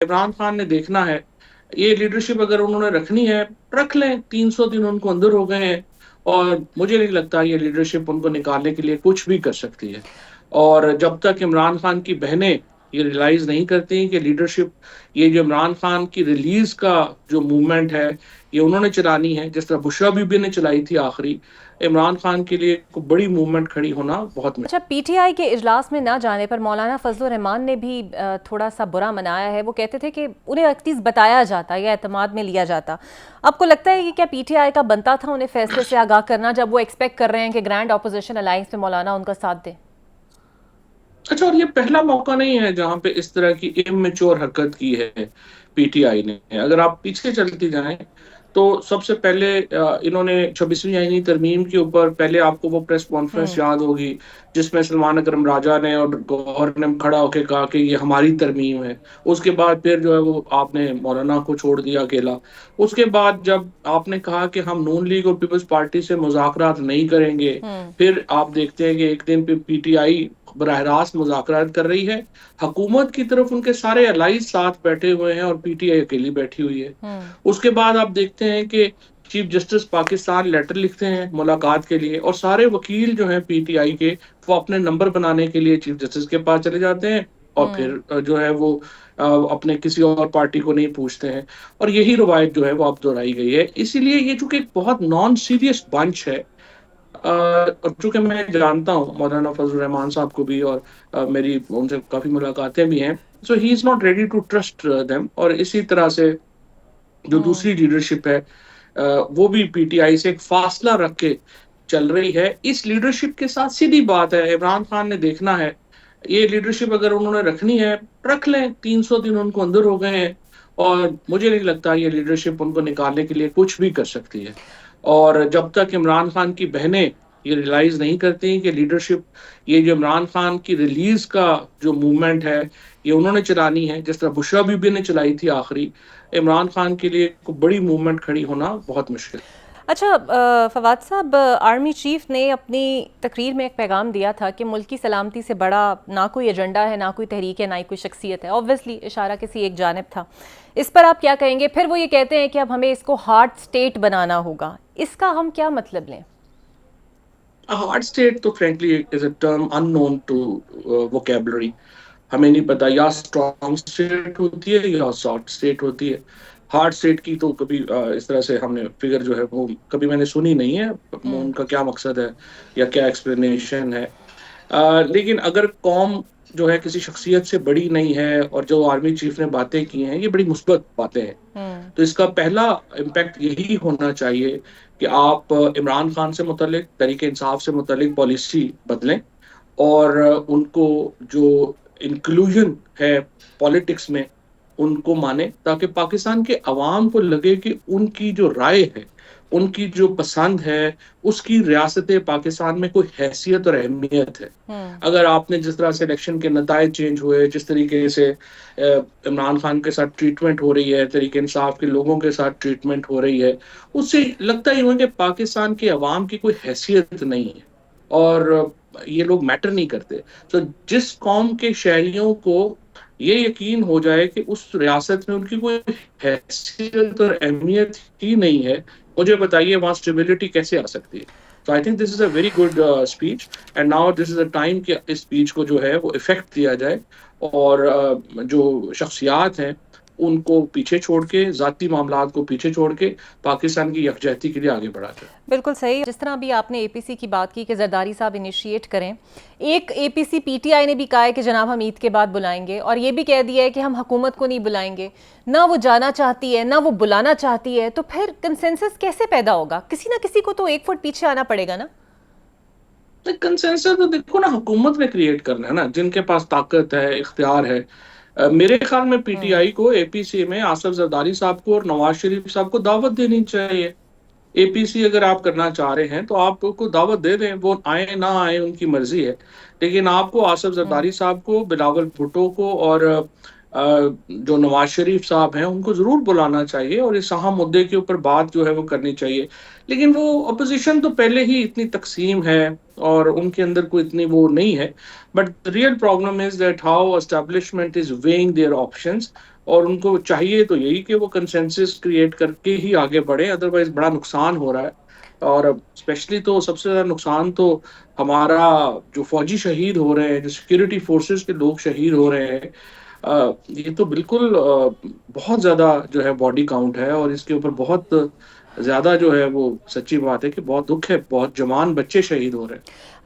इमरान खान ने देखना है, ये लीडरशिप अगर उन्होंने रखनी है, रख लें, 300 दिन उनको अंदर हो गए हैं और मुझे नहीं लगता ये लीडरशिप उनको निकालने के लिए कुछ भी कर सकती है। और जब तक इमरान खान की बहनें ये रियलाइज़ नहीं करती कि लीडरशिप ये जो इमरान खान की रिलीज़ का जो मूवमेंट है, ये उन्होंने चलानी है, जिस तरह बुशरा बीबी ने चलाई थी आखिरी, इमरान खान के लिए एक बड़ी मूवमेंट खड़ी होना बहुत अच्छा, पीटीआई के इजलास में ना जाने पर मौलाना फजलुर रहमान ने भी थोड़ा सा बुरा मनाया है। वो कहते थे कि उन्हें एटलीस्ट बताया जाता या एतमाद में लिया जाता। आपको लगता है कि क्या पीटीआई का बनता था उन्हें फैसले से आगाह करना, जब वो एक्सपेक्ट कर रहे हैं कि ग्रैंड अपोजिशन अलायंस में मौलाना उनका साथ दे? अच्छा, और ये पहला मौका नहीं है जहां पे इस तरह की इमेच्योर हरकत की है पीटीआई ने। अगर आप पीछे चलती जाएं तो सबसे पहले इन्होंने 26वीं आईनी तरमीम के ऊपर पहले आपको वो प्रेस कॉन्फ्रेंस याद होगी जिसमें सलमान अकरम राजा ने और गौहर ने खड़ा होकर कहा कि ये हमारी तरमीम है। उसके बाद फिर जो है वो आपने मौलाना को छोड़ दिया अकेला। उसके बाद जब आपने कहा कि हम नून लीग और पीपल्स पार्टी से मुज़ाकरात नहीं करेंगे, फिर आप देखते हैं कि एक दिन पे पीटीआई बराह रास्त मुज़ाकरात कर रही है, हुकूमत की तरफ उनके सारे अलाइज साथ बैठे हुए हैं और पीटीआई अकेली बैठी हुई है। उसके बाद आप देखते हैं कि चीफ जस्टिस पाकिस्तान लेटर लिखते हैं मुलाकात के लिए और सारे वकील जो हैं पीटीआई के वो अपने नंबर बनाने के लिए चीफ जस्टिस के पास चले जाते हैं और फिर जो है वो अपने किसी और पार्टी को नहीं पूछते हैं। और यही रवायत जो है वो अब दोहराई गई है। इसीलिए ये चूंकि एक बहुत नॉन सीरियस बंच है, और चूंकि मैं जानता हूँ मौलाना फजल रहमान साहब को भी और मेरी उनसे काफ़ी मुलाकातें भी हैं, so he is not ready to trust them. और इसी तरह से जो दूसरी लीडरशिप है वो भी पीटीआई से एक फासला रख के चल रही है। इस लीडरशिप के साथ सीधी बात है, इमरान खान ने देखना है, ये लीडरशिप अगर उन्होंने रखनी है, रख लें, 300 दिन उनको अंदर हो गए हैं और मुझे नहीं लगता ये लीडरशिप उनको निकालने के लिए कुछ भी कर सकती है। और जब तक इमरान खान की बहनें ये रियलाइज़ नहीं करती कि लीडरशिप ये जो इमरान खान की रिलीज़ का जो मूवमेंट है, ये उन्होंने चलानी है, जिस तरह बुशरा बीबी ने चलाई थी आखिरी, इमरान खान के लिए एक बड़ी मूवमेंट खड़ी होना बहुत मुश्किल है। अच्छा, फवाद साहब, आर्मी चीफ ने अपनी तकरीर में एक पैगाम दिया था कि मुल्क की सलामती से बड़ा ना कोई एजेंडा है, ना कोई तहरीक है, ना ही कोई शख्सियत है। ऑब्वियसली इशारा किसी एक जानिब था। इस पर आप क्या कहेंगे? फिर वो ये कहते हैं कि अब हमें इसको हार्ड स्टेट बनाना होगा। इसका हम क्या मतलब लें? हार्ड स्टेट तो frankly is a term unknown to vocabulary. हमें नहीं पता, या स्ट्रॉन्ग स्टेट होती है या सॉफ्ट स्टेट होती है। हार्ड स्टेट की तो कभी इस तरह से हमने फिगर जो है वो कभी मैंने सुनी नहीं है, उनका क्या मकसद है या क्या एक्सप्लेनेशन है। लेकिन अगर कौम जो है किसी शख्सियत से बड़ी नहीं है और जो आर्मी चीफ ने बातें की हैं ये बड़ी मुस्बत बातें हैं, तो इसका पहला इम्पैक्ट यही होना चाहिए कि आप इमरान खान से मुतल्लिक तरीके इंसाफ से मुतल्लिक पॉलिसी बदलें और उनको जो इंक्लूजन है पॉलिटिक्स में उनको माने, ताकि पाकिस्तान के अवाम को लगे कि उनकी जो राय है, उनकी जो पसंद है, उसकी रियासत पाकिस्तान में कोई हैसियत और अहमियत है। अगर आपने जिस तरह से इलेक्शन के नतायज चेंज हुए, जिस तरीके से इमरान खान के साथ ट्रीटमेंट हो रही है, तरीके इंसाफ के लोगों के साथ ट्रीटमेंट हो रही है, उससे लगता ही होगा कि पाकिस्तान के अवाम की कोई हैसियत नहीं है और ये लोग मैटर नहीं करते। तो जिस कौम के शहरियों को ये यकीन हो जाए कि उस रियासत में उनकी कोई हैसियत और अहमियत ही नहीं है, मुझे बताइए वहाँ स्टेबिलिटी कैसे आ सकती है। तो I think this is a very good speech and now this is a time कि इस स्पीच को जो है वो इफेक्ट दिया जाए और जो शख्सियात हैं उनको पीछे छोड़ के, ज़ाती मामलात को पीछे छोड़ के पाकिस्तान की यकजहती के लिए आगे बढ़ा जाए। बिल्कुल सही। जिस तरह अभी आपने एपीसी की बात की कि जरदारी साहब इनिशिएट करें, एक एपीसी पीटीआई ने भी कहा है कि जनाब हम ईद के बाद बुलाएंगे, और ये भी कह दिया है कि हम हुकूमत को नहीं बुलाएंगे। ना वो जाना चाहती है ना वो बुलाना चाहती है, तो फिर कंसेंसस कैसे पैदा होगा? किसी ना किसी को तो एक फुट पीछे आना पड़ेगा ना। कंसेंसस तो देखो ना, हुकूमत ने क्रिएट करना है ना, जिनके पास ताकत है, इख्तियार है। मेरे ख्याल में पीटीआई को एपीसी में आसफ जरदारी साहब को और नवाज शरीफ साहब को दावत देनी चाहिए। एपीसी अगर आप करना चाह रहे हैं तो आप उनको दावत दे दें, वो आए ना आए उनकी मर्जी है, लेकिन आपको आसफ जरदारी साहब को, बिलावल भुट्टो को और जो नवाज शरीफ साहब हैं उनको जरूर बुलाना चाहिए और इस अहम मुद्दे के ऊपर बात जो है वो करनी चाहिए। लेकिन वो अपोजिशन तो पहले ही इतनी तकसीम है और उनके अंदर कोई इतनी वो नहीं है। But the real problem is that how establishment is weighing their options اور ان کو چاہیے تو یہی کہ وہ کنسنسس کریٹ کر کے ہی آگے بڑھے، ادروائز بڑا نقصان ہو رہا ہے۔ اور اسپیشلی تو سب سے زیادہ نقصان تو ہمارا جو فوجی شہید ہو رہے ہیں، جو سیکورٹی فورسز کے لوگ شہید ہو رہے ہیں، یہ تو بالکل بہت زیادہ جو ہے باڈی کاؤنٹ ہے، اور اس کے اوپر بہت زیادہ جو ہے وہ سچی بات ہے کہ بہت دکھ ہے، بہت جوان بچے شہید ہو رہے ہیں۔